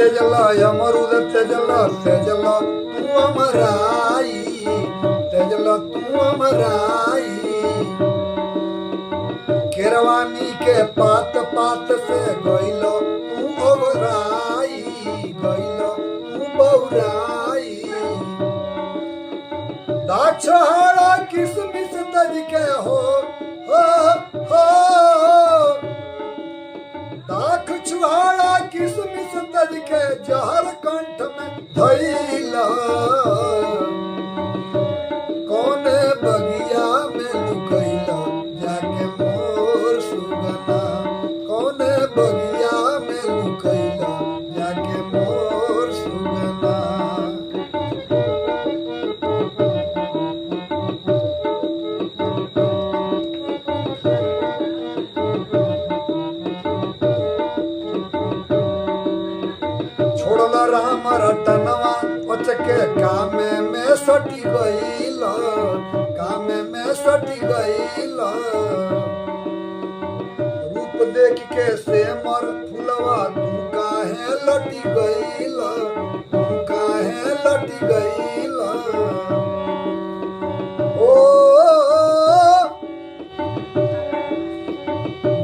तेजला अमरुद तेजला तेजला तू अमराई तेजला तू अमराई केरवानी के पात पात से गइलो तू ओराई गइलो तू बौराई दाक्षहाड़ा किसमिस तरीके हो दाख छुहाड़ा किसमिस तरीके जहर कंठ में धइला कौने बगिया में लुकैला जाके मोर सुगना कौने बगिया में लुकैला जाके मोर सुगना छोड़ला राम रतनवा पचके कामे में सटी गईल कामे में सटी गईल रूप देख के से मर फुलवा तू काहे लटी गईल तू काहे लटी गईल ओ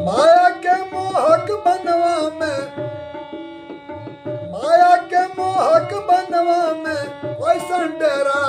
माया के मोहक बनवा में माया के मोहक बनवा में वैसन डेरा